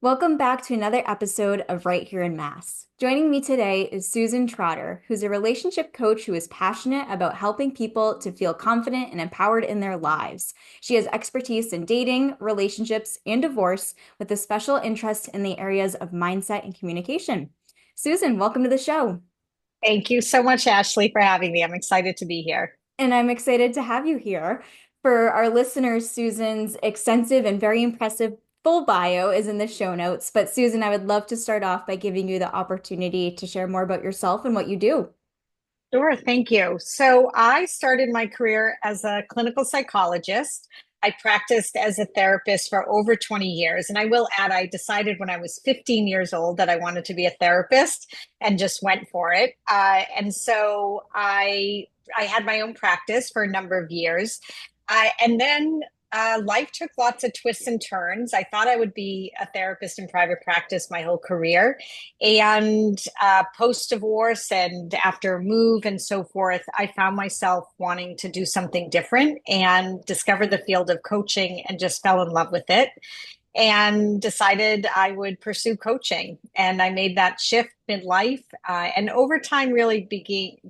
Welcome back to another episode of Right Here in Mass. Joining me today is Susan Trotter, who's a relationship coach who is passionate about helping people to feel confident and empowered in their lives. She has expertise in dating, relationships, and divorce, with a special interest in the areas of mindset and communication. Susan, welcome to the show. Thank you so much, Ashley, for having me. I'm excited to be here. And I'm excited to have you here. For our listeners, Susan's extensive and very impressive full bio is in the show notes. But Susan, I would love to start off by giving you the opportunity to share more about yourself and what you do. Sure, thank you. So, I started my career as a clinical psychologist. I practiced as a therapist for over 20 years. And I will add, I decided when I was 15 years old that I wanted to be a therapist and just went for it. And so I had my own practice for a number of years. And then life took lots of twists and turns. I thought I would be a therapist in private practice my whole career. And post divorce and after a move and so forth, I found myself wanting to do something different and discovered the field of coaching and just fell in love with it and decided I would pursue coaching. And I made that shift midlife. And over time, really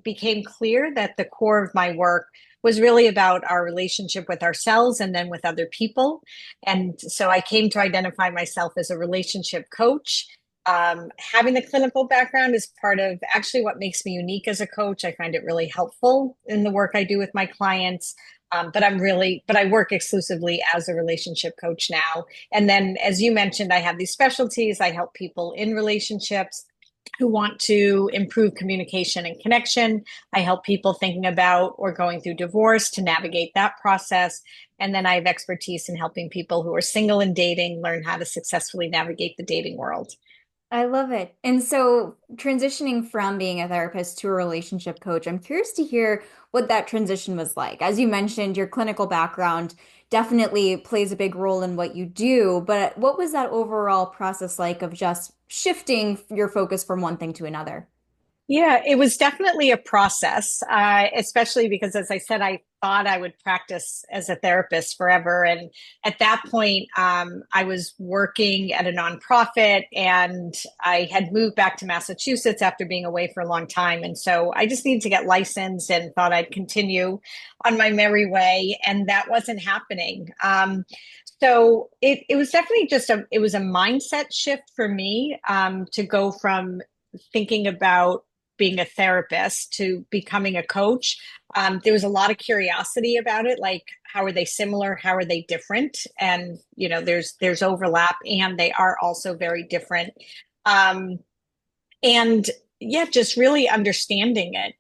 became clear that the core of my work was really about our relationship with ourselves and then with other people. And so I came to identify myself as a relationship coach. Having the clinical background is part of actually what makes me unique as a coach. I find it really helpful in the work I do with my clients. But I work exclusively as a relationship coach now. And then, as you mentioned, I have these specialties. I help people in relationships who want to improve communication and connection. I help people thinking about or going through divorce to navigate that process. And then I have expertise in helping people who are single and dating learn how to successfully navigate the dating world. I love it. And so, transitioning from being a therapist to a relationship coach, I'm curious to hear what that transition was like. As you mentioned, your clinical background definitely plays a big role in what you do, but what was that overall process like of just shifting your focus from one thing to another? Yeah, it was definitely a process, especially because, as I said, I thought I would practice as a therapist forever. And at that point, I was working at a nonprofit and I had moved back to Massachusetts after being away for a long time. And so I just needed to get licensed and thought I'd continue on my merry way. And that wasn't happening. So it was definitely it was a mindset shift for me to go from thinking about being a therapist to becoming a coach. There was a lot of curiosity about it, like how are they similar, how are they different, and there's overlap, and they are also very different. Um, and yeah, just really understanding it.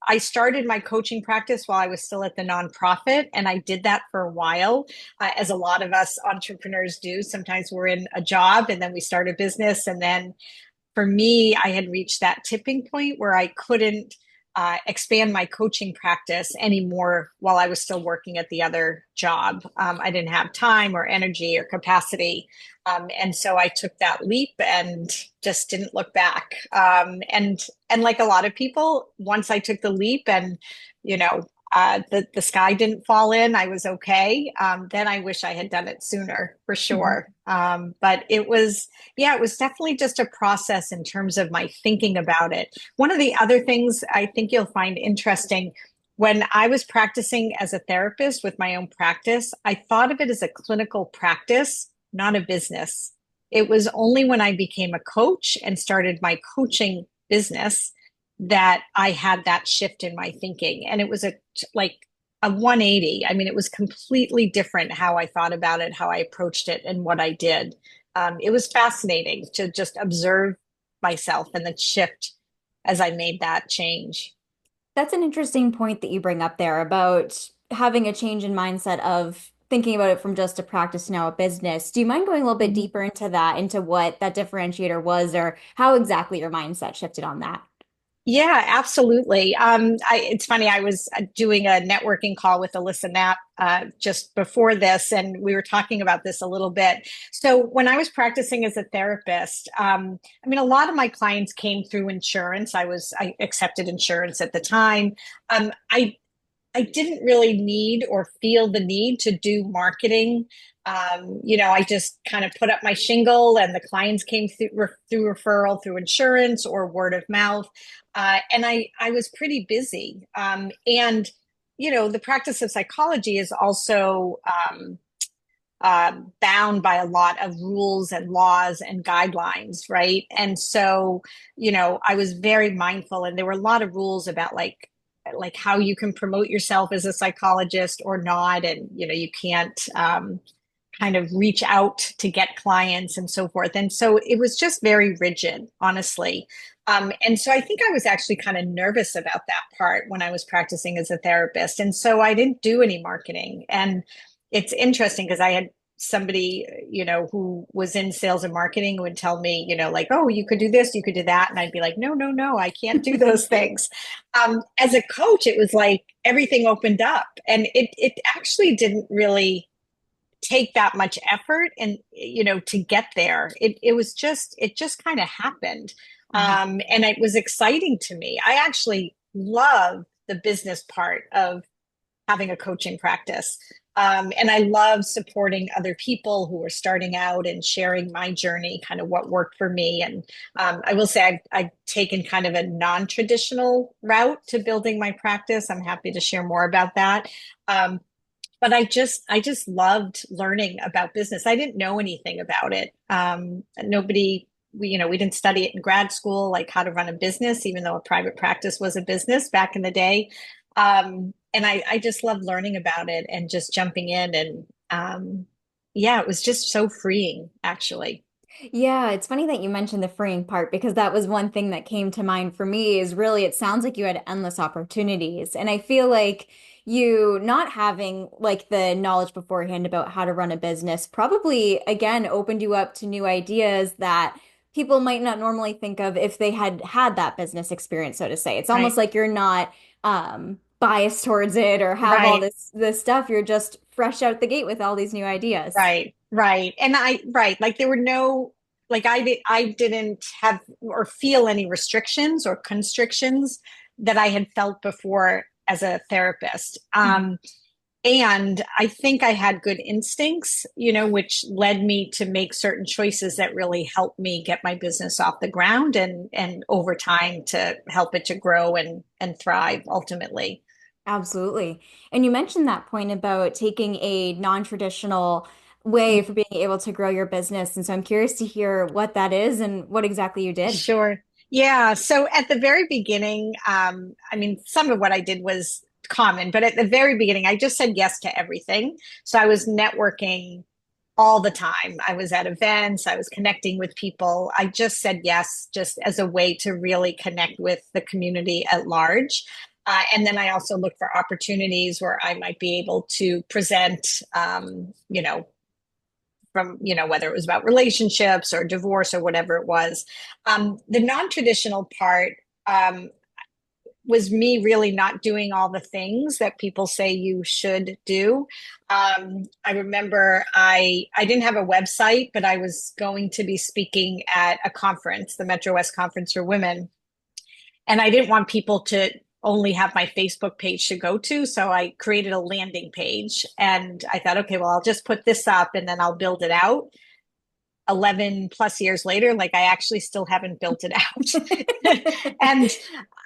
I started my coaching practice while I was still at the nonprofit, and I did that for a while, as a lot of us entrepreneurs do. Sometimes we're in a job and then we start a business, and then for me, I had reached that tipping point where I couldn't expand my coaching practice anymore while I was still working at the other job. I didn't have time or energy or capacity. And so I took that leap and just didn't look back. And like a lot of people, once I took the leap and, you know, the sky didn't fall in. I was okay. Then I wish I had done it sooner for sure. But yeah, it was definitely just a process in terms of my thinking about it. One of the other things I think you'll find interesting when I was practicing as a therapist with my own practice, I thought of it as a clinical practice, not a business. It was only when I became a coach and started my coaching business that I had that shift in my thinking. And it was a 180. I mean, it was completely different how I thought about it, how I approached it, and what I did. It was fascinating to just observe myself and the shift as I made that change. That's an interesting point that you bring up there about having a change in mindset of thinking about it from just a practice to now a business. Do you mind going a little bit deeper into that, into what that differentiator was, or how exactly your mindset shifted on that? Yeah, absolutely. It's funny. I was doing a networking call with Alyssa Knapp just before this, and we were talking about this a little bit. So when I was practicing as a therapist, I mean, a lot of my clients came through insurance. I accepted insurance at the time. I I didn't really need or feel the need to do marketing. I just kind of put up my shingle, and the clients came through referral, through insurance or word of mouth. And I was pretty busy. And the practice of psychology is also bound by a lot of rules and laws and guidelines, right? And so, I was very mindful, and there were a lot of rules about like how you can promote yourself as a psychologist or not, and you can't kind of reach out to get clients and so forth. And so it was just very rigid, honestly. And so I think I was actually kind of nervous about that part when I was practicing as a therapist. And so I didn't do any marketing. And it's interesting because I had somebody, who was in sales and marketing who would tell me, like, oh, you could do this, you could do that. And I'd be like, no, no, no, I can't do those things. As a coach, it was like everything opened up, and it actually didn't really take that much effort and to get there. It just kind of happened. And it was exciting to me. I actually love the business part of having a coaching practice. And I love supporting other people who are starting out and sharing my journey, kind of what worked for me. And I will say I've taken kind of a non-traditional route to building my practice. I'm happy to share more about that. But I just loved learning about business. I didn't know anything about it. We didn't study it in grad school, like how to run a business, even though a private practice was a business back in the day. And I just loved learning about it and just jumping in. And yeah, it was just so freeing, actually. Yeah, it's funny that you mentioned the freeing part because that was one thing that came to mind for me is really it sounds like you had endless opportunities. And I feel like you not having like the knowledge beforehand about how to run a business probably again opened you up to new ideas that people might not normally think of if they had had that business experience, so to say. It's almost Right. like you're not biased towared it or have all Right. this stuff. You're just fresh out the gate with all these new ideas. Right, right. And like there were no, like I didn't have or feel any restrictions or constrictions that I had felt before as a therapist. And I think I had good instincts, which led me to make certain choices that really helped me get my business off the ground and over time to help it to grow and thrive ultimately. Absolutely. And you mentioned that point about taking a non-traditional way for being able to grow your business. And so I'm curious to hear what that is and what exactly you did. Sure. Yeah. So at the very beginning, I mean, some of what I did was common, but at the very beginning, I just said yes to everything. So I was networking all the time. I was at events, I was connecting with people. I just said yes, just as a way to really connect with the community at large. And then I also looked for opportunities where I might be able to present, from whether it was about relationships or divorce or whatever it was. The non-traditional part was me really not doing all the things that people say you should do. I remember I didn't have a website, but I was going to be speaking at a conference, the Metro West Conference for Women, and I didn't want people to only have my Facebook page to go to. So I created a landing page, and I thought, okay, well, I'll just put this up and then I'll build it out. 11 plus years later, like I actually still haven't built it out. and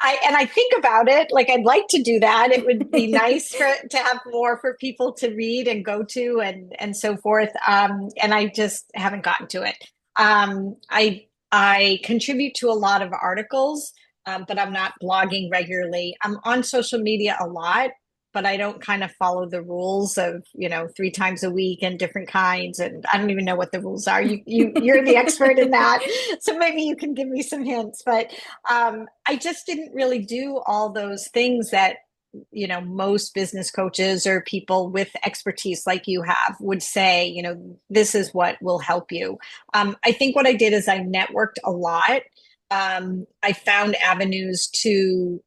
I think about it, like I'd like to do that. It would be nice to have more for people to read and go to and so forth. And I just haven't gotten to it. I contribute to a lot of articles, but I'm not blogging regularly. I'm on social media a lot, but I don't kind of follow the rules of, 3 times a week and different kinds. And I don't even know what the rules are. You're the expert in that. So maybe you can give me some hints. But I just didn't really do all those things that, most business coaches or people with expertise like you have would say, this is what will help you. I think what I did is I networked a lot. I found avenues to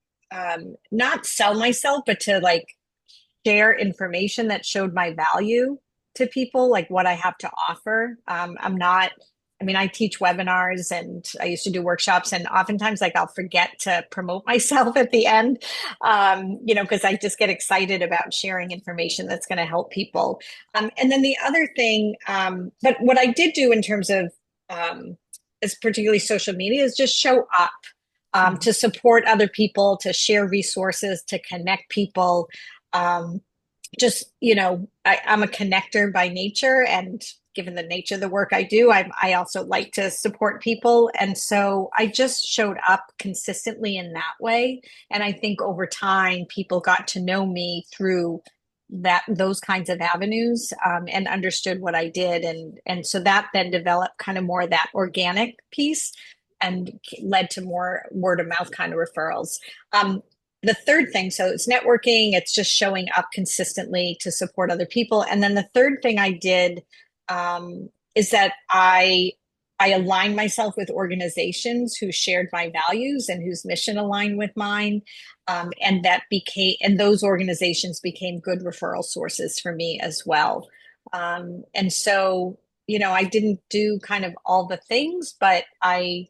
not sell myself, but to like share information that showed my value to people, like what I have to offer. I'm not I mean, I teach webinars and I used to do workshops, and oftentimes, like, I'll forget to promote myself at the end, because I just get excited about sharing information that's going to help people. And then the other thing, but what I did do in terms of, is particularly social media, is just show up, Mhm. to support other people, to share resources, to connect people. Um, I'm a connector by nature, and given the nature of the work I do, I also like to support people, and so I just showed up consistently in that way. And I think over time people got to know me through those kinds of avenues, and understood what I did, and so that then developed kind of more of that organic piece and led to more word of mouth kind of referrals. The third thing, so it's networking, it's just showing up consistently to support other people. And then the third thing I did, is that I aligned myself with organizations who shared my values and whose mission aligned with mine. And those organizations became good referral sources for me as well. And so, I didn't do kind of all the things, but I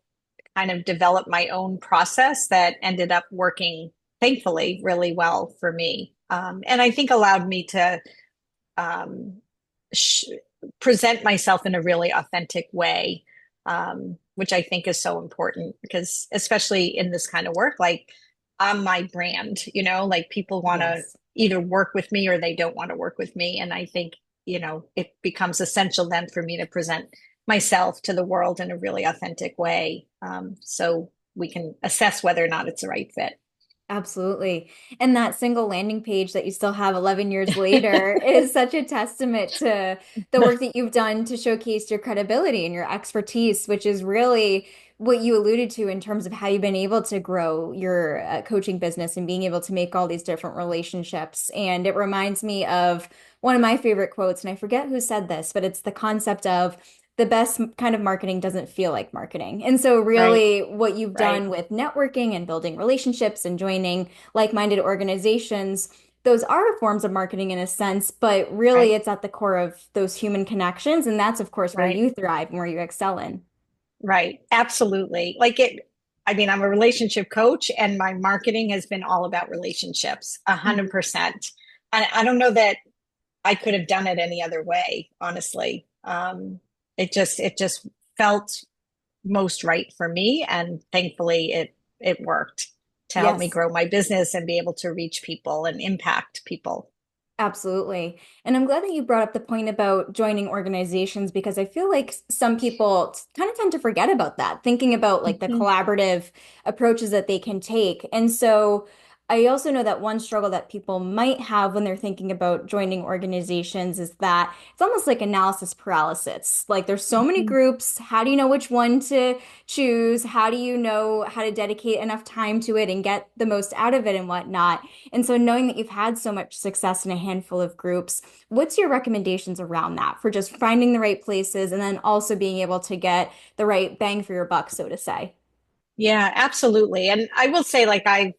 kind of developed my own process that ended up working, thankfully, really well for me. And I think allowed me to, um, sh- present myself in a really authentic way, which I think is so important because, especially in this kind of work, like, I'm my brand, like, people want to Yes. either work with me or they don't want to work with me. And I think, it becomes essential then for me to present myself to the world in a really authentic way, so we can assess whether or not it's the right fit. Absolutely. And that single landing page that you still have 11 years later is such a testament to the work that you've done to showcase your credibility and your expertise, which is really what you alluded to in terms of how you've been able to grow your coaching business and being able to make all these different relationships. And it reminds me of one of my favorite quotes, and I forget who said this, but it's the concept of the best kind of marketing doesn't feel like marketing. And so, Right, really, what you've right, done with networking and building relationships and joining like-minded organizations, those are forms of marketing in a sense, but really, right, it's at the core of those human connections. And that's, of course, where right. you thrive and where you excel in. Right. Absolutely. Like it, I mean, I'm a relationship coach and my marketing has been all about relationships, a hundred Mhm. percent. And I don't know that I could have done it any other way, honestly. It just felt most right for me. And thankfully it worked to help me Yes. grow my business and be able to reach people and impact people. Absolutely. And I'm glad that you brought up the point about joining organizations because I feel like some people kind of tend to forget about that, thinking about like the Mhm. collaborative approaches that they can take. And so I also know that one struggle that people might have when they're thinking about joining organizations is that it's almost like analysis paralysis. Like there's so many Mhm. groups. How do you know which one to choose? How do you know how to dedicate enough time to it and get the most out of it and whatnot? And so, knowing that you've had so much success in a handful of groups, what's your recommendations around that for just finding the right places and then also being able to get the right bang for your buck, so to say? Yeah, absolutely. And I will say, like, I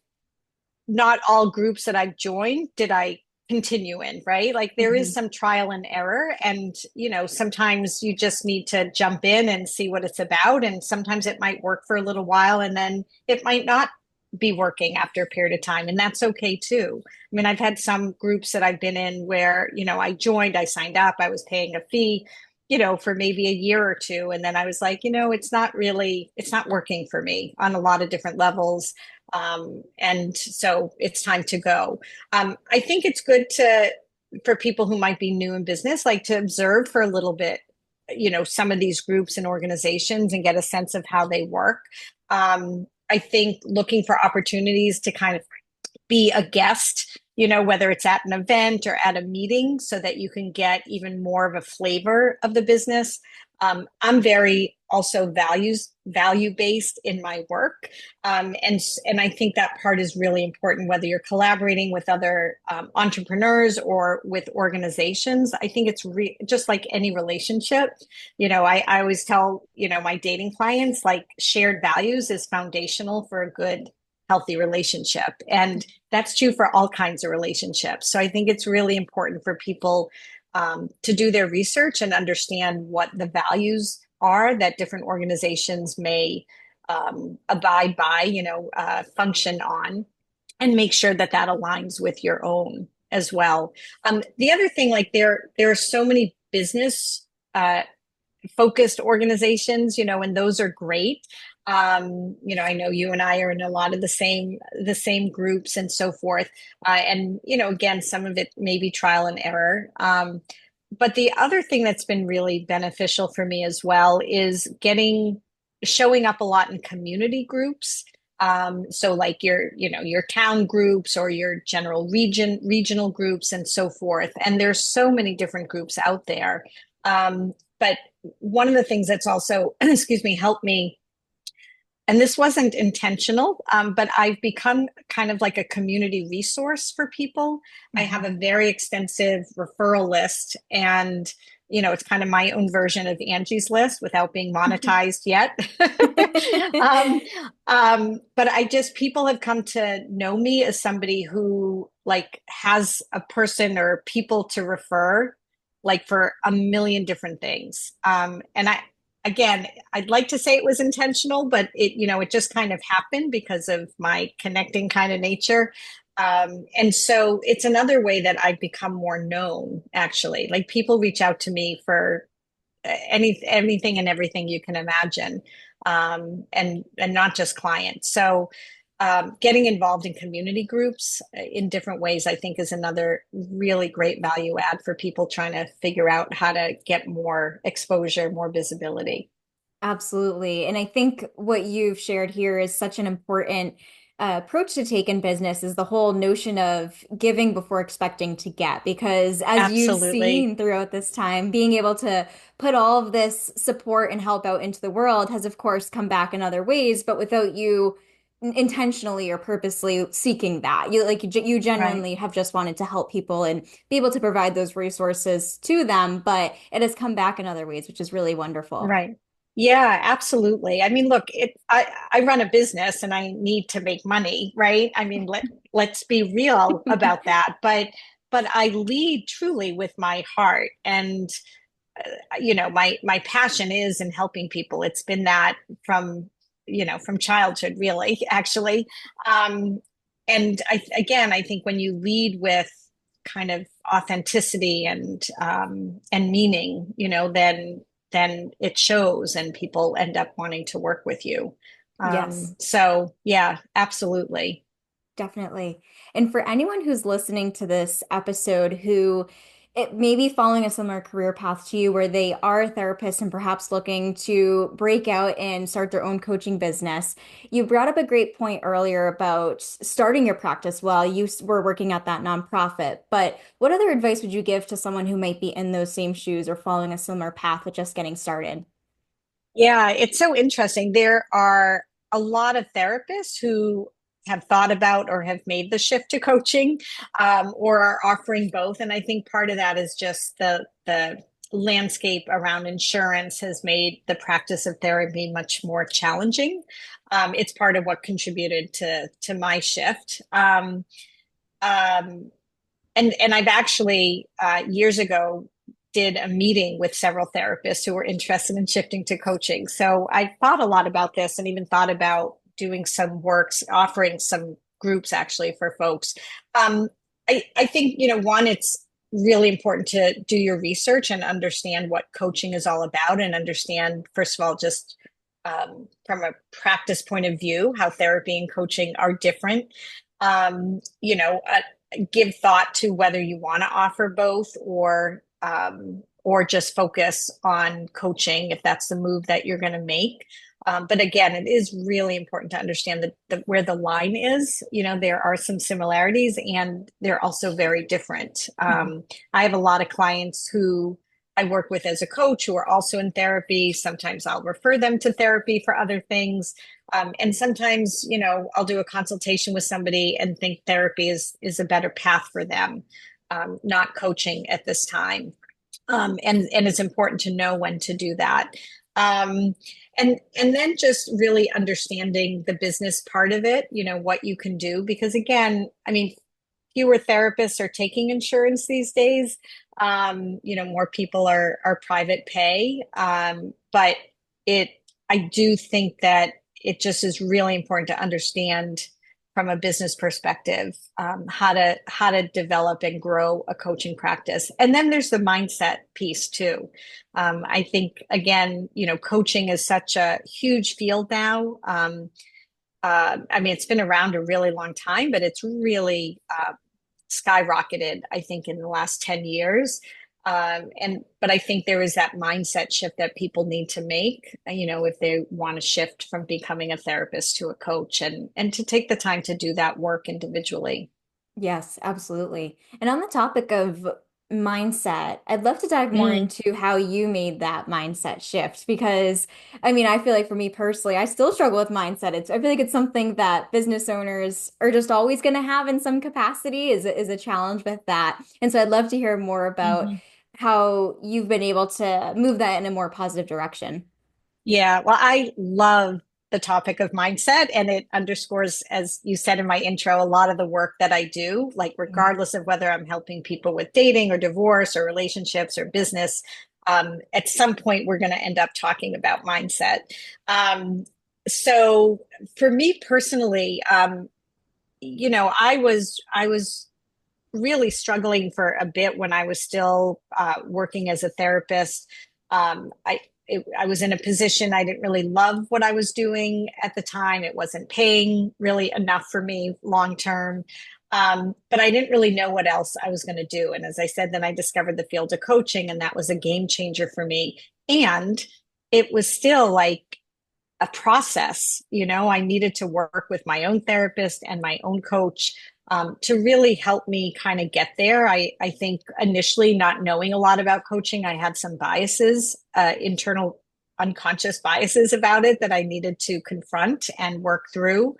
not all groups that I've joined did I continue in, right? Like, there is Mhm. some trial and error. And, sometimes you just need to jump in and see what it's about. And sometimes it might work for a little while and then it might not be working after a period of time. And that's okay too. I mean, I've had some groups that I've been in where, I joined, I signed up, I was paying a fee, for maybe a year or two. And then I was like, it's not working for me on a lot of different levels, and so it's time to go. I think it's good for people who might be new in business, like, to observe for a little bit, some of these groups and organizations and get a sense of how they work. I think looking for opportunities to kind of be a guest, whether it's at an event or at a meeting, so that you can get even more of a flavor of the business. I'm very also value based in my work, and I think that part is really important. Whether you're collaborating with other, entrepreneurs or with organizations, I think it's just like any relationship. I always tell my dating clients, like, shared values is foundational for a good, healthy relationship. And that's true for all kinds of relationships. So I think it's really important for people, to do their research and understand what the values are that different organizations may abide by, function on, and make sure that that aligns with your own as well. The other thing, like there are so many business focused organizations, and those are great. I know you and I are in a lot of the same groups and so forth. And again, some of it may be trial and error. But the other thing that's been really beneficial for me as well is showing up a lot in community groups. So like your town groups or your regional groups and so forth. And there's so many different groups out there. But one of the things that's also, excuse me, helped me, and this wasn't intentional, but I've become kind of like a community resource for people. I have a very extensive referral list, and it's kind of my own version of Angie's List without being monetized yet. But people have come to know me as somebody who like has a person or people to refer, like for a million different things. Again, I'd like to say it was intentional, but it just kind of happened because of my connecting kind of nature. And so it's another way that I've become more known, actually. Like people reach out to me for anything and everything you can imagine, and not just clients. So getting involved in community groups in different ways, I think, is another really great value add for people trying to figure out how to get more exposure, more visibility. Absolutely. And I think what you've shared here is such an important approach to take in business is the whole notion of giving before expecting to get. Because as you've Absolutely. seen throughout this time, being able to put all of this support and help out into the world has, of course, come back in other ways, but without you intentionally or purposely seeking that. You Right. genuinely have just wanted to help people and be able to provide those resources to them, but it has come back in other ways, which is really wonderful. Right. Yeah, absolutely. I mean, look, I run a business and I need to make money, right? I mean, let's be real about that. But I lead truly with my heart, and my passion is in helping people. It's been that from childhood, really, actually. Um, and I think when you lead with kind of authenticity and meaning, then it shows and people end up wanting to work with you. Yes. So yeah, absolutely. Definitely. And for anyone who's listening to this episode who it may be following a similar career path to you, where they are a therapist and perhaps looking to break out and start their own coaching business, you brought up a great point earlier about starting your practice while you were working at that nonprofit. But what other advice would you give to someone who might be in those same shoes or following a similar path with just getting started? Yeah, it's so interesting. There are a lot of therapists who have thought about or have made the shift to coaching, or are offering both. And I think part of that is just the landscape around insurance has made the practice of therapy much more challenging. It's part of what contributed to my shift. Um, and I've actually years ago did a meeting with several therapists who were interested in shifting to coaching. So I thought a lot about this and even thought about doing some works, offering some groups actually for folks. I think, one, it's really important to do your research and understand what coaching is all about, and understand, first of all, just from a practice point of view, how therapy and coaching are different. Um, you know, uh, Give thought to whether you want to offer both, or just focus on coaching if that's the move that you're going to make. But again, it is really important to understand where the line is. There are some similarities and they're also very different. I have a lot of clients who I work with as a coach who are also in therapy. Sometimes I'll refer them to therapy for other things. And sometimes, I'll do a consultation with somebody and think therapy is a better path for them, not coaching at this time. And it's important to know when to do that. Um, and then just really understanding the business part of it, what you can do, because again, I mean, fewer therapists are taking insurance these days. More people are private pay. But it I do think that it just is really important to understand from a business perspective, how to develop and grow a coaching practice. And then there's the mindset piece too. I think again, coaching is such a huge field now. I mean, it's been around a really long time, but it's really skyrocketed, I think, in the last 10 years. But I think there is that mindset shift that people need to make, if they want to shift from becoming a therapist to a coach, and to take the time to do that work individually. Yes, absolutely. And on the topic of mindset, I'd love to dive more Mm, into how you made that mindset shift because I mean, I feel like for me personally, I still struggle with mindset. I feel like it's something that business owners are just always going to have in some capacity is a challenge with that. And so I'd love to hear more about mhm. how you've been able to move that in a more positive direction. Yeah, well, I love the topic of mindset, and it underscores, as you said in my intro, a lot of the work that I do, like Mhm. regardless of whether I'm helping people with dating or divorce or relationships or business, at some point we're going to end up talking about mindset. Um, so for me personally, I was really struggling for a bit when I was still working as a therapist. I was in a position I didn't really love what I was doing at the time. It wasn't paying really enough for me long term. But I didn't really know what else I was going to do. And as I said, then I discovered the field of coaching, and that was a game changer for me. And it was still like a process. I needed to work with my own therapist and my own coach, to really help me kind of get there. I think initially, not knowing a lot about coaching, I had some biases, internal unconscious biases about it that I needed to confront and work through.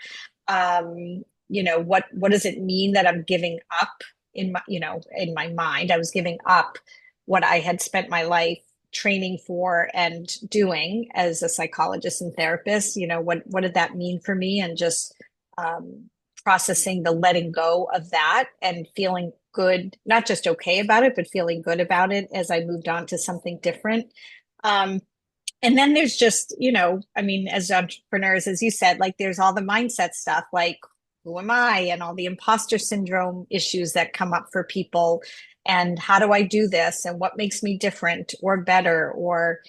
What does it mean that I'm giving up in my mind? I was giving up what I had spent my life training for and doing as a psychologist and therapist. What did that mean for me? And just um, processing the letting go of that and feeling good, not just okay about it, but feeling good about it as I moved on to something different. Um, and then there's just, I mean, as entrepreneurs, as you said, like there's all the mindset stuff, like who am I, and all the imposter syndrome issues that come up for people. And how do I do this? And what makes me different or better or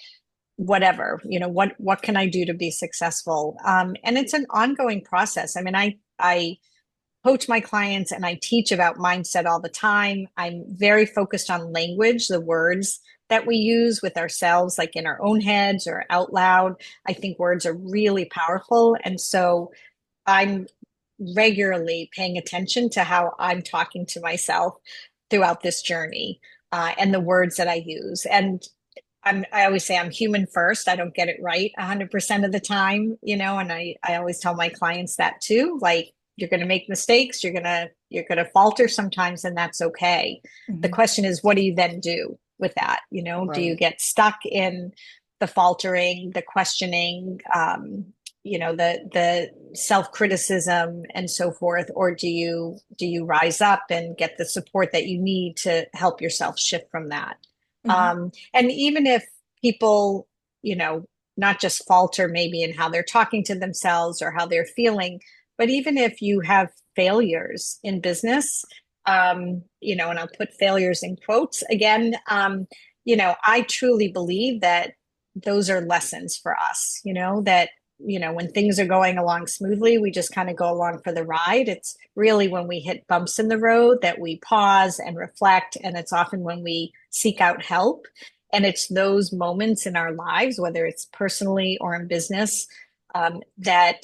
whatever? What can I do to be successful? And it's an ongoing process. I mean, I coach my clients and I teach about mindset all the time. I'm very focused on language, the words that we use with ourselves, like in our own heads or out loud. I think words are really powerful. And so I'm regularly paying attention to how I'm talking to myself throughout this journey, and the words that I use. And I always say I'm human first. I don't get it right 100% of the time, and I always tell my clients that too. Like, you're going to make mistakes, you're going to falter sometimes, and that's okay. The Mhm. question is, what do you then do with that? Do you Right. get stuck in the faltering, the questioning, the self-criticism and so forth, or do you rise up and get the support that you need to help yourself shift from that? Mhm. And even if people, you know, not just falter maybe in how they're talking to themselves or how they're feeling, but even if you have failures in business, and I'll put failures in quotes again, I truly believe that those are lessons for us, that when things are going along smoothly, we just kind of go along for the ride. It's really when we hit bumps in the road that we pause and reflect. And it's often when we seek out help. And it's those moments in our lives, whether it's personally or in business, that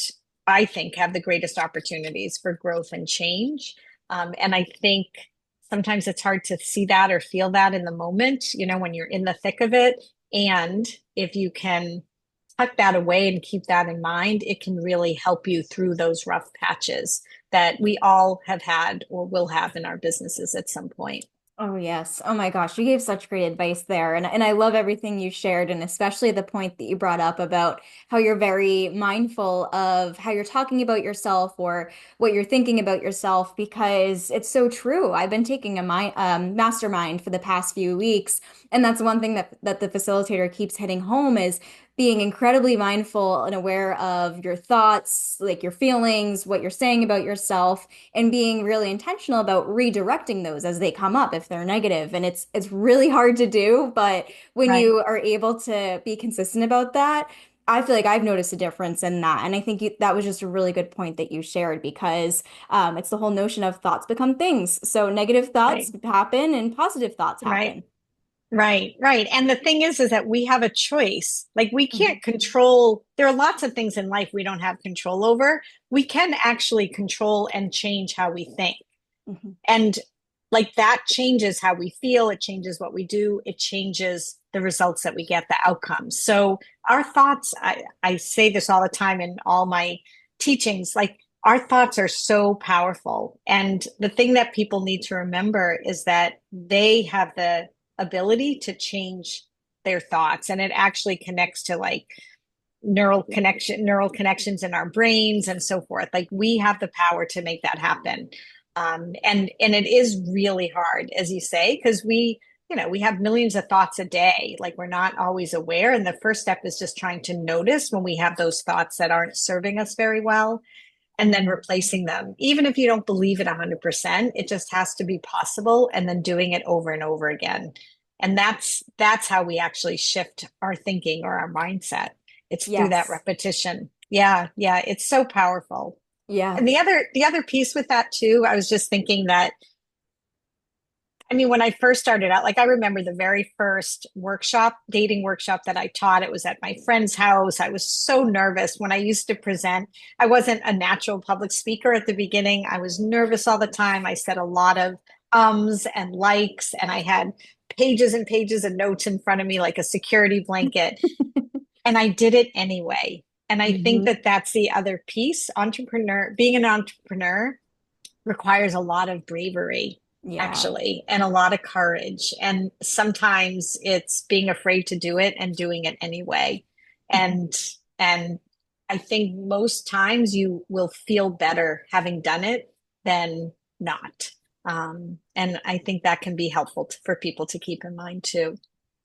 I think have the greatest opportunities for growth and change. And I think sometimes it's hard to see that or feel that in the moment, when you're in the thick of it. And if you can tuck that away and keep that in mind, it can really help you through those rough patches that we all have had or will have in our businesses at some point. Oh, yes. Oh my gosh, you gave such great advice there. And I love everything you shared, and especially the point that you brought up about how you're very mindful of how you're talking about yourself or what you're thinking about yourself, because it's so true. I've been taking a mastermind for the past few weeks, and that's one thing that the facilitator keeps hitting home is being incredibly mindful and aware of your thoughts, like your feelings, what you're saying about yourself, and being really intentional about redirecting those as they come up if they're negative. And it's really hard to do, but when Right, you are able to be consistent about that, I feel like I've noticed a difference in that. And I think that was just a really good point that you shared, because it's the whole notion of thoughts become things. So negative thoughts right, happen and positive thoughts right. happen. Right, right. And the thing is that we have a choice. Like we Mhm. can't control, there are lots of things in life we don't have control over. We can actually control and change how we think. Mhm. And like that changes how we feel, it changes what we do, it changes the results that we get, the outcomes. So our thoughts, I say this all the time in all my teachings, like our thoughts are so powerful. And the thing that people need to remember is that they have the ability to change their thoughts. And it actually connects to like neural connections in our brains and so forth. Like we have the power to make that happen. And it is really hard, as you say, because we have millions of thoughts a day. Like we're not always aware. And the first step is just trying to notice when we have those thoughts that aren't serving us very well, and then Mhm. replacing them. Even if you don't believe it 100%, it just has to be possible, and then doing it over and over again. And that's how we actually shift our thinking or our mindset. It's through that Yes. repetition. Yeah, yeah, it's so powerful. Yeah. And the other piece with that too, I was just thinking that, I mean, when I first started out, like I remember the very first dating workshop that I taught, it was at my friend's house. I was so nervous when I used to present. I wasn't a natural public speaker at the beginning. I was nervous all the time. I said a lot of ums and likes, and I had pages and pages of notes in front of me like a security blanket. And I did it anyway. And I think Mhm. that that's the other piece. Being an entrepreneur requires a lot of bravery, Yeah. actually, and a lot of courage. And sometimes it's being afraid to do it and doing it anyway. Mhm. And and I think most times you will feel better having done it than not. And I think that can be helpful for people to keep in mind too.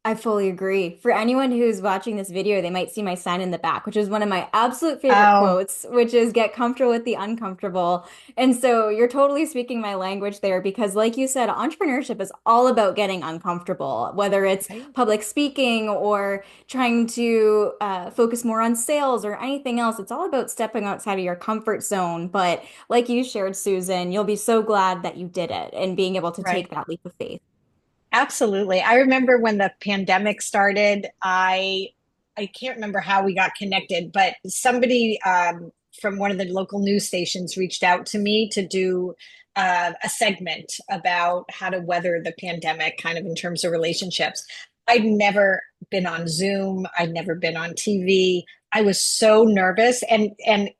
I fully agree. For anyone who's watching this video, they might see my sign in the back, which is one of my absolute favorite Oh, quotes, which is get comfortable with the uncomfortable. And so you're totally speaking my language there, because, like you said, entrepreneurship is all about getting uncomfortable, whether it's right, public speaking or trying to focus more on sales or anything else. It's all about stepping outside of your comfort zone. But like you shared, Susan, you'll be so glad that you did it and being able to take right. that leap of faith. Absolutely. I remember when the pandemic started, I can't remember how we got connected, but somebody from one of the local news stations reached out to me to do a segment about how to weather the pandemic, kind of in terms of relationships. I'd never been on Zoom. I'd never been on TV. I was so nervous, and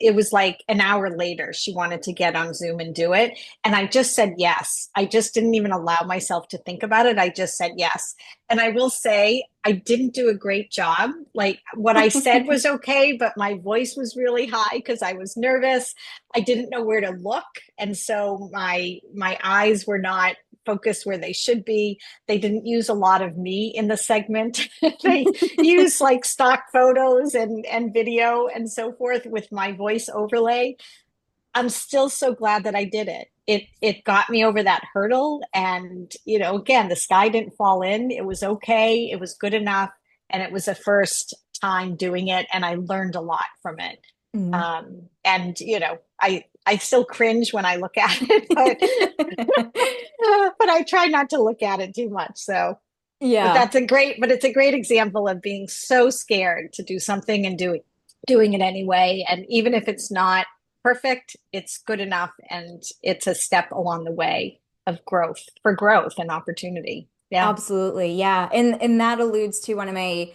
it was like an hour later she wanted to get on Zoom and do it. And I just said yes. I just didn't even allow myself to think about it. I just said yes. And I will say, I didn't do a great job. Like what I said was okay, but my voice was really high because I was nervous. I didn't know where to look. And so my eyes were not focused where they should be. They didn't use a lot of me in the segment. They used like stock photos and video and so forth with my voice overlay. I'm still so glad that I did it. It got me over that hurdle, and again, the sky didn't fall in. It was okay. It was good enough, and it was the first time doing it, and I learned a lot from it. Mm. And I still cringe when I look at it, but I try not to look at it too much. So, but Yeah. it's a great example of being so scared to do something and doing it anyway. And even if it's not perfect, it's good enough, and it's a step along the way of growth and opportunity. Yeah. Absolutely. Yeah. And that alludes to one of my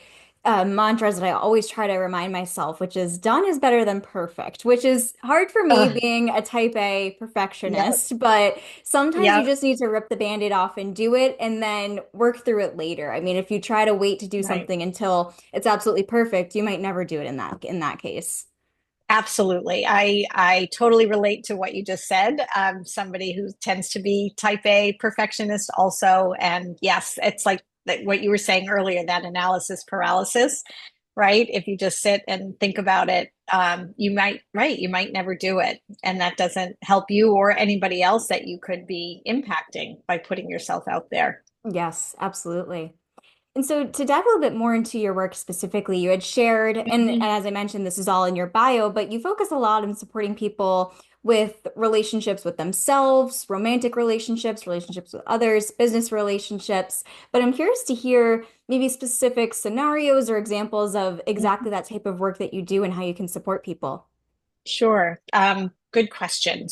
mantras that I always try to remind myself, which is done is better than perfect, which is hard for me Uh, being a type A yep, perfectionist, but sometimes you yep, just need to rip the band-aid off and do it and then work through it later. I mean, if you try to wait to do right. something until it's absolutely perfect, you might never do it in that case. Absolutely. I totally relate to what you just said. Somebody who tends to be type A perfectionist also. And yes, it's like what you were saying earlier, that analysis paralysis, right? If you just sit and think about it, you might never do it. And that doesn't help you or anybody else that you could be impacting by putting yourself out there. Yes, absolutely. And so to dive a little bit more into your work specifically, you had shared, and Mhm. as I mentioned, this is all in your bio, but you focus a lot on supporting people with relationships with themselves, romantic relationships, relationships with others, business relationships. But I'm curious to hear maybe specific scenarios or examples of exactly that type of work that you do and how you can support people. Sure. Good question.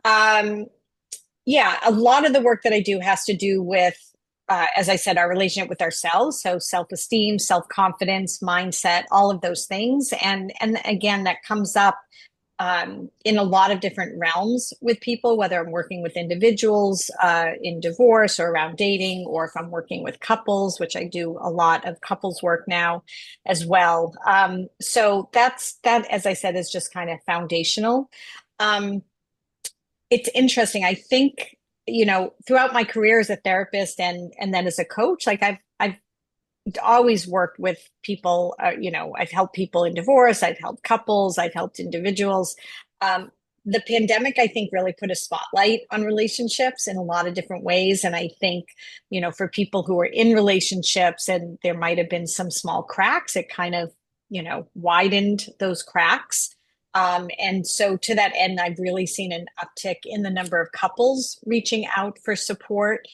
Um, Yeah, a lot of the work that I do has to do with, as I said, our relationship with ourselves. So self-esteem, self-confidence, mindset, all of those things. And again, that comes up in a lot of different realms with people, whether I'm working with individuals in divorce or around dating, or if I'm working with couples, which I do a lot of couples work now as well. So that, as I said, is just kind of foundational. Um, it's interesting. I think, throughout my career as a therapist and then as a coach, like I've always worked with people. I've helped people in divorce, I've helped couples, I've helped individuals. Um, the pandemic, I think, really put a spotlight on relationships in a lot of different ways. And I think, for people who are in relationships and there might have been some small cracks, it kind of, widened those cracks. And so to that end, I've really seen an uptick in the number of couples reaching out for support.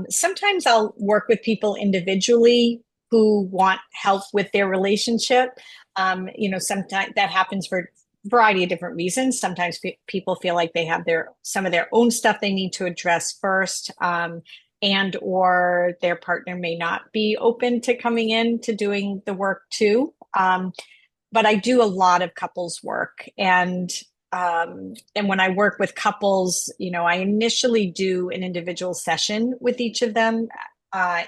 Sometimes I'll work with people individually who want help with their relationship. Sometimes that happens for a variety of different reasons. Sometimes people feel like they have some of their own stuff they need to address first, and or their partner may not be open to coming in to doing the work too. But I do a lot of couples work, and when I work with couples, I initially do an individual session with each of them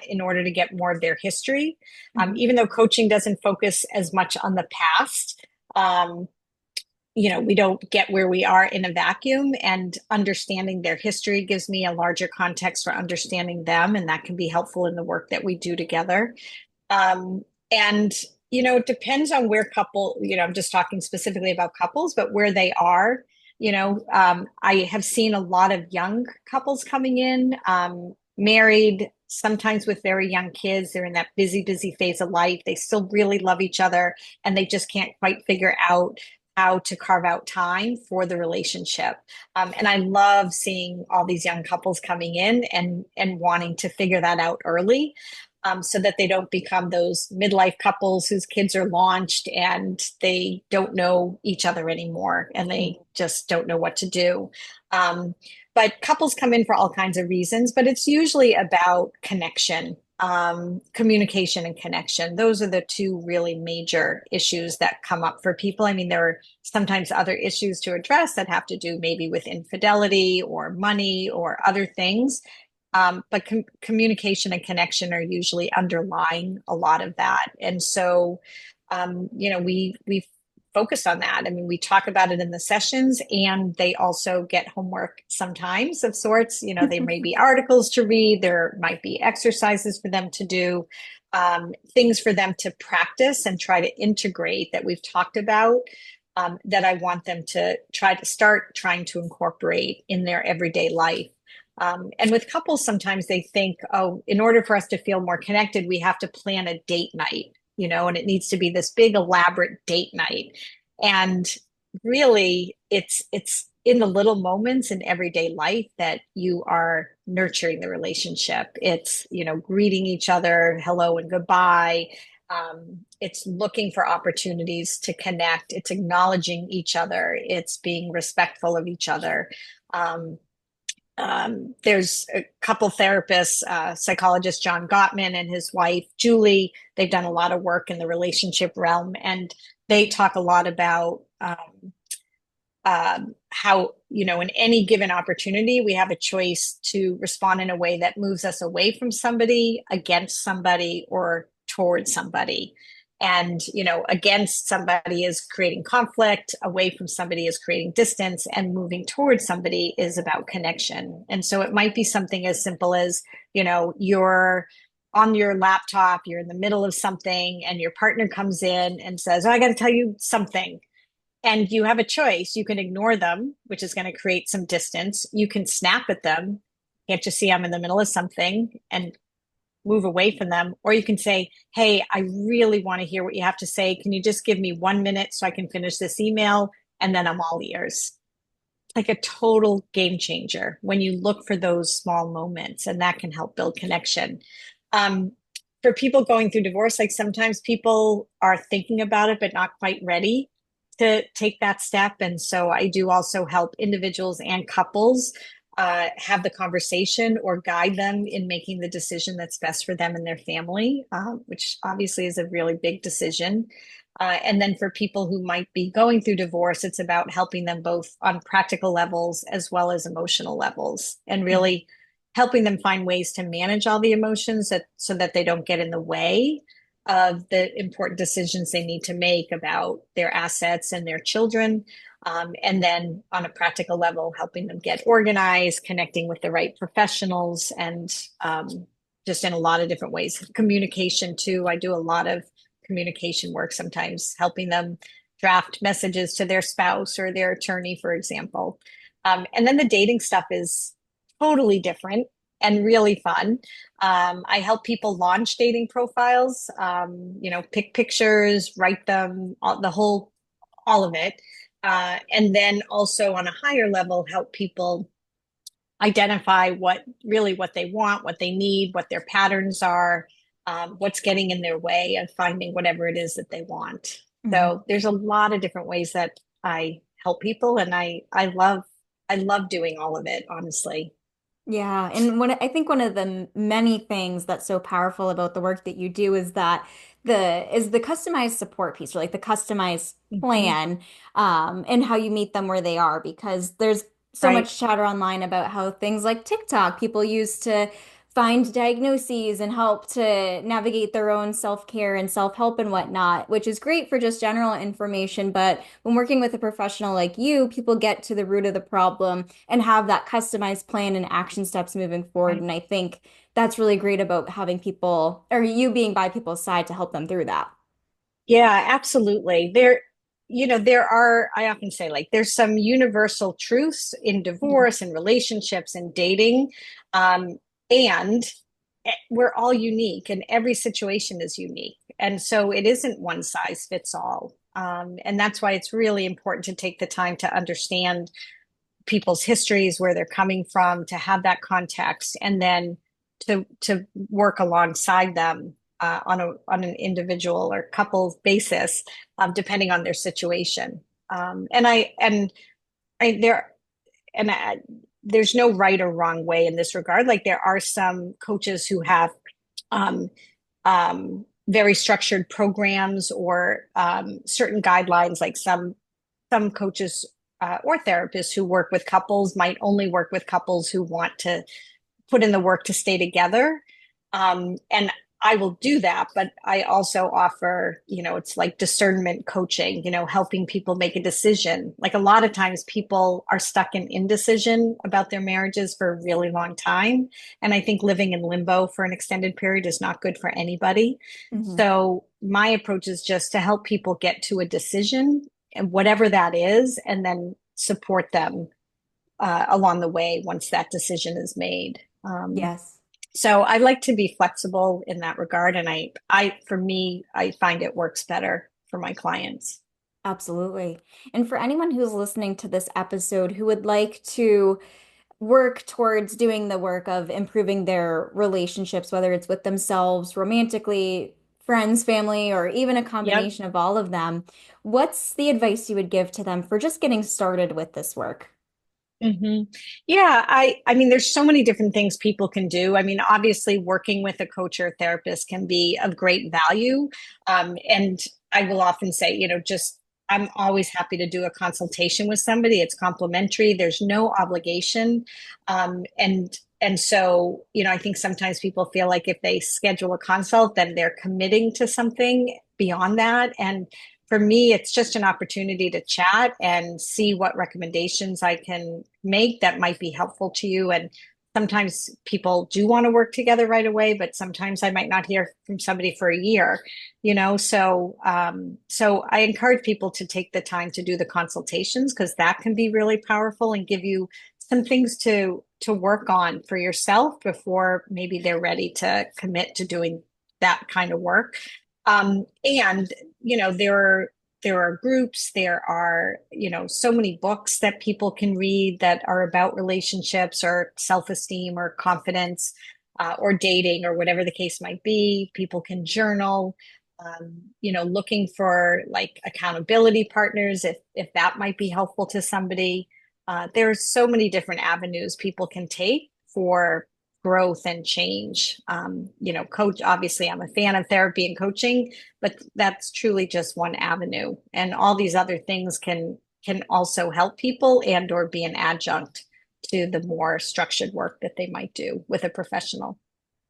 in order to get more of their history. Mhm. Even though coaching doesn't focus as much on the past, um, we don't get where we are in a vacuum, and understanding their history gives me a larger context for understanding them, and that can be helpful in the work that we do together. And it depends on where I'm just talking specifically about couples, but where they are. I have seen a lot of young couples coming in, married, sometimes with very young kids. They're in that busy phase of life. They still really love each other, and they just can't quite figure out how to carve out time for the relationship. And I love seeing all these young couples coming in and wanting to figure that out early, so that they don't become those midlife couples whose kids are launched and they don't know each other anymore and they just don't know what to do. Um, but couples come in for all kinds of reasons, but it's usually about connection, communication and connection. Those are the two really major issues that come up for people. I mean, there are sometimes other issues to address that have to do maybe with infidelity or money or other things. But communication and connection are usually underlying a lot of that. And so, we focus on that. I mean, we talk about it in the sessions, and they also get homework sometimes of sorts. There may be articles to read, there might be exercises for them to do, things for them to practice and try to integrate that we've talked about. That I want them to try to start trying to incorporate in their everyday life. And with couples, sometimes they think, oh, in order for us to feel more connected, we have to plan a date night, and it needs to be this big, elaborate date night. And really, it's in the little moments in everyday life that you are nurturing the relationship. It's, greeting each other, hello and goodbye. It's looking for opportunities to connect. It's acknowledging each other. It's being respectful of each other. Um, There's a couple therapists, psychologist John Gottman and his wife Julie. They've done a lot of work in the relationship realm, and they talk a lot about how, in any given opportunity, we have a choice to respond in a way that moves us away from somebody, against somebody, or towards somebody. And, against somebody is creating conflict, away from somebody is creating distance, and moving towards somebody is about connection. And so it might be something as simple as, you're on your laptop, you're in the middle of something, and your partner comes in and says, "Oh, I got to tell you something." And you have a choice. You can ignore them, which is going to create some distance. You can snap at them. Can't you see I'm in the middle of something, and move away from them? Or you can say, "Hey, I really want to hear what you have to say. Can you just give me 1 minute so I can finish this email? And then I'm all ears." Like a total game changer when you look for those small moments, and that can help build connection. Um, for people going through divorce, like sometimes people are thinking about it, but not quite ready to take that step. And so I do also help individuals and couples have the conversation or guide them in making the decision that's best for them and their family, which obviously is a really big decision. And then for people who might be going through divorce, it's about helping them both on practical levels as well as emotional levels, and really helping them find ways to manage all the emotions so that they don't get in the way of the important decisions they need to make about their assets and their children. And then on a practical level, helping them get organized, connecting with the right professionals, and just in a lot of different ways. Communication, too. I do a lot of communication work, sometimes helping them draft messages to their spouse or their attorney, for example. And then the dating stuff is totally different and really fun. I help people launch dating profiles, pick pictures, write them, all of it. And then also on a higher level, help people identify what they want, what they need, what their patterns are, what's getting in their way of finding whatever it is that they want. Mhm. So there's a lot of different ways that I help people, and I love doing all of it, honestly. Yeah, and I think one of the many things that's so powerful about the work that you do is that the customized support piece, or like the customized Mm-hmm. plan, and how you meet them where they are, because there's so Right. much chatter online about how things like TikTok people use to find diagnoses and help to navigate their own self-care and self-help and whatnot, which is great for just general information. But when working with a professional like you, people get to the root of the problem and have that customized plan and action steps moving forward. Right. And I think that's really great about having people, or you being by people's side to help them through that. Yeah, absolutely. There are, I often say, like, there's some universal truths in Mhm. divorce and relationships and dating. And we're all unique, and every situation is unique. And so it isn't one size fits all. And that's why it's really important to take the time to understand people's histories, where they're coming from, to have that context, and then to work alongside them on an individual or couple basis, depending on their situation. And there and I, there's no right or wrong way in this regard. Like, there are some coaches who have um, very structured programs, or certain guidelines. Like some coaches or therapists who work with couples might only work with couples who want to put in the work to stay together. And I will do that, but I also offer, it's like discernment coaching, helping people make a decision. Like, a lot of times people are stuck in indecision about their marriages for a really long time. And I think living in limbo for an extended period is not good for anybody. Mhm. So my approach is just to help people get to a decision, and whatever that is, and then support them along the way once that decision is made. Yes. So I like to be flexible in that regard, and for me, I find it works better for my clients. Absolutely. And for anyone who's listening to this episode who would like to work towards doing the work of improving their relationships, whether it's with themselves, romantically, friends, family, or even a Yep. combination of all of them, what's the advice you would give to them for just getting started with this work? hmm Yeah, I mean, there's so many different things people can do. I mean, obviously, working with a coach or therapist can be of great value. And I will often say, just I'm always happy to do a consultation with somebody. It's complimentary. There's no obligation. And so, I think sometimes people feel like if they schedule a consult, then they're committing to something beyond that. And for me, it's just an opportunity to chat and see what recommendations I can make that might be helpful to you. And sometimes people do want to work together right away, but sometimes I might not hear from somebody for a year, so I encourage people to take the time to do the consultations because that can be really powerful and give you some things to work on for yourself before maybe they're ready to commit to doing that kind of work. And there are groups, there are so many books that people can read that are about relationships or self-esteem or confidence, or dating or whatever the case might be. People can journal, looking for like accountability partners if that might be helpful to somebody. There's so many different avenues people can take for growth and change. Coach, obviously, I'm a fan of therapy and coaching, but that's truly just one avenue. And all these other things can also help people and or be an adjunct to the more structured work that they might do with a professional.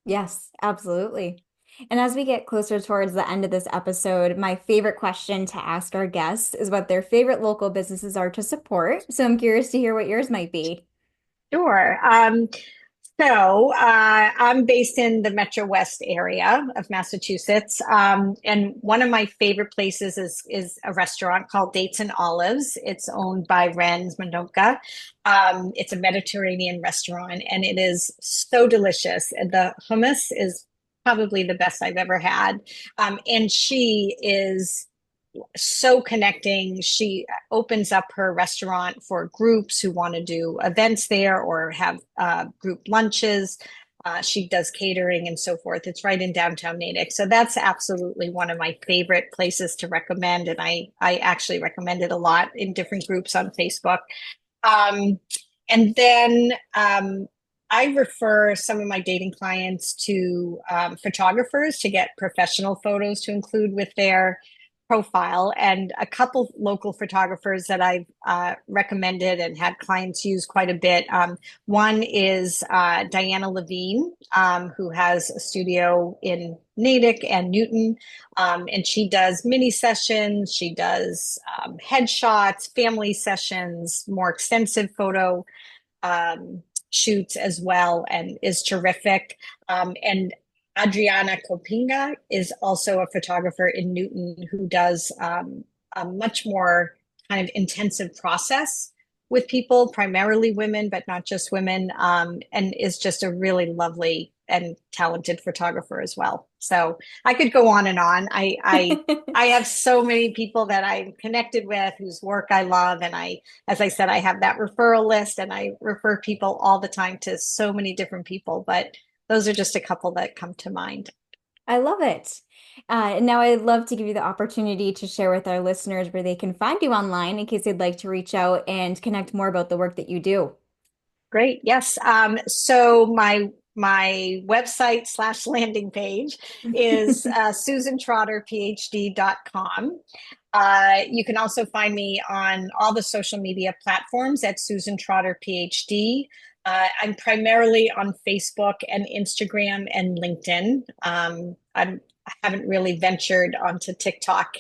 Yes, absolutely. And as we get closer towards the end of this episode, my favorite question to ask our guests is what their favorite local businesses are to support. So I'm curious to hear what yours might be. Sure. I'm based in the Metro West area of Massachusetts, and one of my favorite places is a restaurant called Dates and Olives. It's owned by Renz Mendonca. It's a Mediterranean restaurant, and it is so delicious. The hummus is probably the best I've ever had, and she is so connecting. She opens up her restaurant for groups who want to do events there or have group lunches. She does catering and so forth. It's right in downtown Natick. So that's absolutely one of my favorite places to recommend. And I actually recommend it a lot in different groups on Facebook. Um, and then I refer some of my dating clients to photographers to get professional photos to include with their profile, and a couple local photographers that I've recommended and had clients use quite a bit. One is Diana Levine, who has a studio in Natick and Newton, and she does mini sessions, she does headshots, family sessions, more extensive photo um, shoots as well, and is terrific. And Adriana Copinga is also a photographer in Newton who does a much more kind of intensive process with people, primarily women, but not just women, and is just a really lovely and talented photographer as well. So I could go on and on. I have so many people that I'm connected with whose work I love, and as I said, I have that referral list, and I refer people all the time to so many different people, but those are just a couple that come to mind. I love it. And now I'd love to give you the opportunity to share with our listeners where they can find you online in case they'd like to reach out and connect more about the work that you do. Great. Yes. So my website slash landing page is susantrotterphd.com. You can also find me on all the social media platforms at Susan Trotter PhD. I'm primarily on Facebook and Instagram and LinkedIn. I haven't really ventured onto TikTok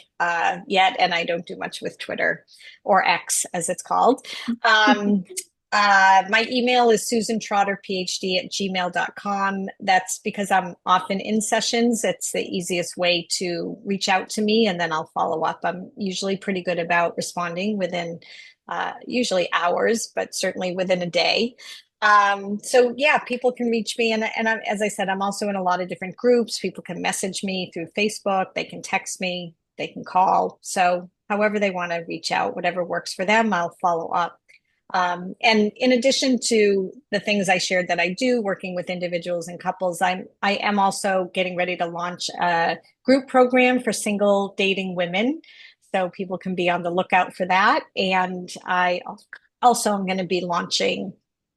yet, and I don't do much with Twitter or X as it's called. Um, my email is susantrotterphd@gmail.com. That's because I'm often in sessions. It's the easiest way to reach out to me, and then I'll follow up. I'm usually pretty good about responding within usually hours, but certainly within a day. So yeah, people can reach me, and as I said, I'm also in a lot of different groups. People can message me through Facebook. They can text me. They can call. So however they want to reach out, whatever works for them, I'll follow up. And in addition to the things I shared that I do working with individuals and couples, I am also getting ready to launch a group program for single dating women. So people can be on the lookout for that. And I also I'm going to be launching,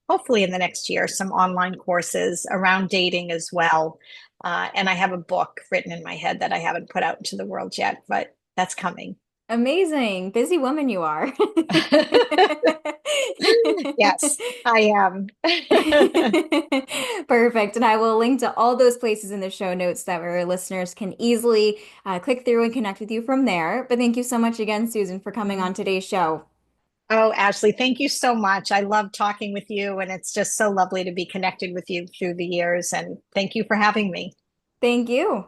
hopefully in the next year, some online courses around dating as well. And I have a book written in my head that I haven't put out into the world yet, but that's coming. Amazing. Busy woman you are. Yes, I am. Perfect. And I will link to all those places in the show notes that our listeners can easily click through and connect with you from there. But thank you so much again, Susan, for coming on today's show. Oh, Ashley, thank you so much. I love talking with you, and it's just so lovely to be connected with you through the years. And thank you for having me. Thank you.